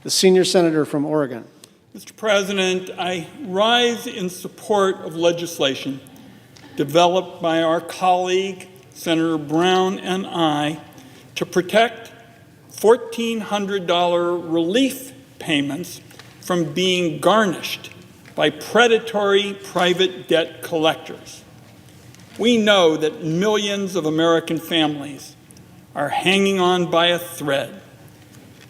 the senior senator from Oregon. Mr. President, I rise in support of legislation developed by our colleague, Senator Brown, and I to protect $1,400 relief payments from being garnished by predatory private debt collectors. We know that millions of American families are hanging on by a thread.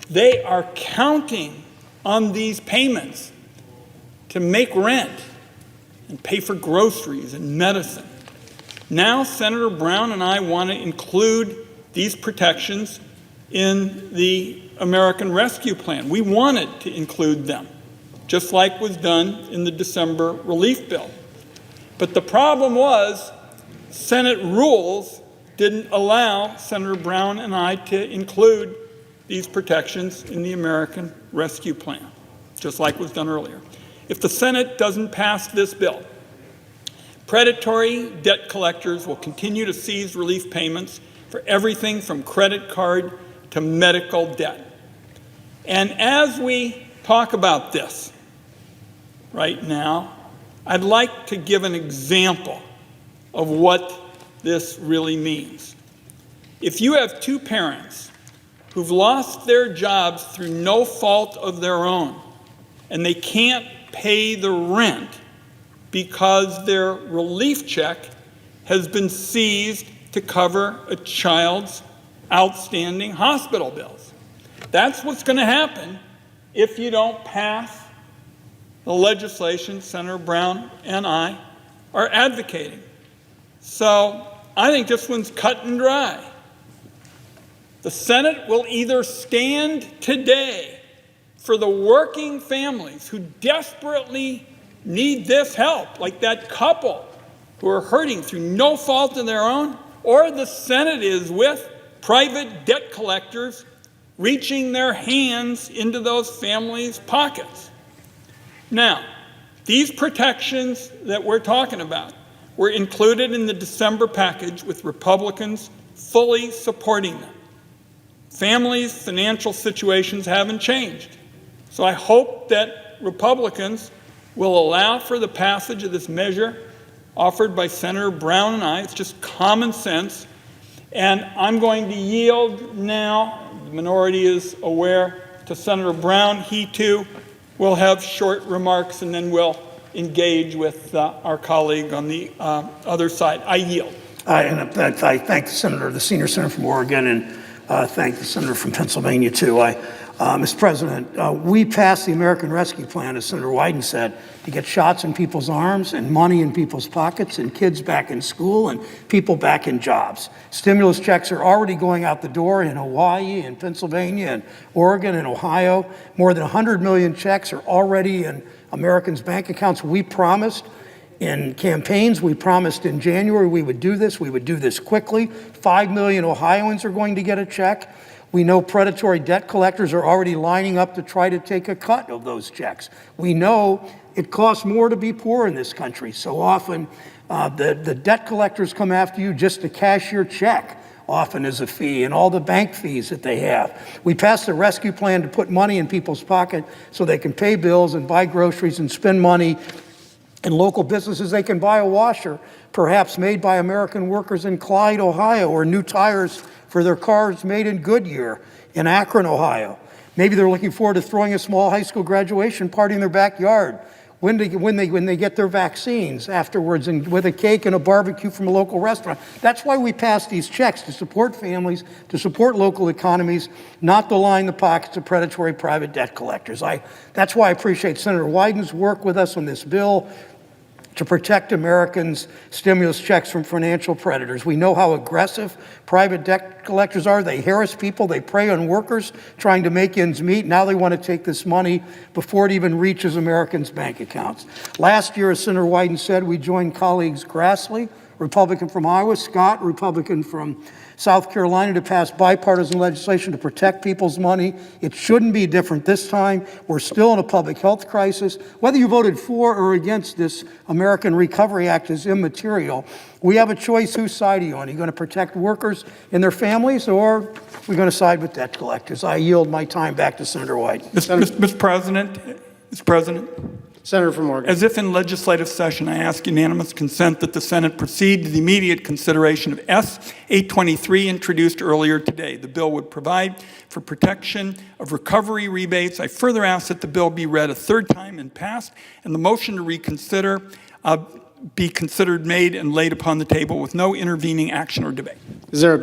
They are counting on these payments to make rent and pay for groceries and medicine. Now, Senator Brown and I want to include these protections in the American Rescue Plan. We wanted to include them, just like was done in the December relief bill. But the problem was Senate rules didn't allow Senator Brown and I to include these protections in the American Rescue Plan, just like was done earlier. If the Senate doesn't pass this bill, predatory debt collectors will continue to seize relief payments for everything from credit card to medical debt. And as we talk about this right now, I'd like to give an example of what this really means. If you have two parents who've lost their jobs through no fault of their own, and they can't pay the rent because their relief check has been seized to cover a child's outstanding hospital bills. That's what's going to happen if you don't pass the legislation Senator Brown and I are advocating. So I think this one's cut and dry. The Senate will either stand today for the working families who desperately need this help, like that couple who are hurting through no fault of their own, or the Senate is with private debt collectors reaching their hands into those families' pockets. Now, these protections that we're talking about were included in the December package with Republicans fully supporting them. Families' financial situations haven't changed. So I hope that Republicans will allow for the passage of this measure offered by Senator Brown and I. It's just common sense. And I'm going to yield now, the minority is aware, to Senator Brown. He too will have short remarks, and then we'll engage with our colleague on the other side. I yield. I thank the senior senator from Oregon, and thank the senator from Pennsylvania too. Mr. President, we passed the American Rescue Plan, as Senator Wyden said, to get shots in people's arms and money in people's pockets and kids back in school and people back in jobs. Stimulus checks are already going out the door in Hawaii and Pennsylvania and Oregon and Ohio. More than 100 million checks are already in Americans' bank accounts. We promised in campaigns, we promised in January we would do this quickly. 5 million Ohioans are going to get a check. We know predatory debt collectors are already lining up to try to take a cut of those checks. We know it costs more to be poor in this country. So often the debt collectors come after you just to cash your check, often as a fee, and all the bank fees that they have. We passed a rescue plan to put money in people's pocket so they can pay bills and buy groceries and spend money in local businesses. They can buy a washer, perhaps made by American workers in Clyde, Ohio, or new tires for their cars made in Goodyear in Akron, Ohio. Maybe they're looking forward to throwing a small high school graduation party in their backyard when they get their vaccines afterwards, and with a cake and a barbecue from a local restaurant. That's why we pass these checks, to support families, to support local economies, not to line the pockets of predatory private debt collectors. That's why I appreciate Senator Wyden's work with us on this bill to protect Americans' stimulus checks from financial predators. We know how aggressive private debt collectors are. They harass people, they prey on workers trying to make ends meet. Now they want to take this money before it even reaches Americans' bank accounts. Last year, as Senator Wyden said, we joined colleagues Grassley, Republican from Iowa, Scott, Republican from South Carolina, to pass bipartisan legislation to protect people's money. It shouldn't be different this time. We're still in a public health crisis. Whether you voted for or against this American Recovery Act is immaterial. We have a choice. Whose side are you on? Are you going to protect workers and their families, or are we going to side with debt collectors? I yield my time back to Senator Wyden. Mr. President, Senator from Oregon. as if in legislative session, I ask unanimous consent that the Senate proceed to the immediate consideration of S. 823 introduced earlier today. The bill would provide for protection of recovery rebates. I further ask that the bill be read a third time and passed, and the motion to reconsider be considered made and laid upon the table with no intervening action or debate. Is there objection?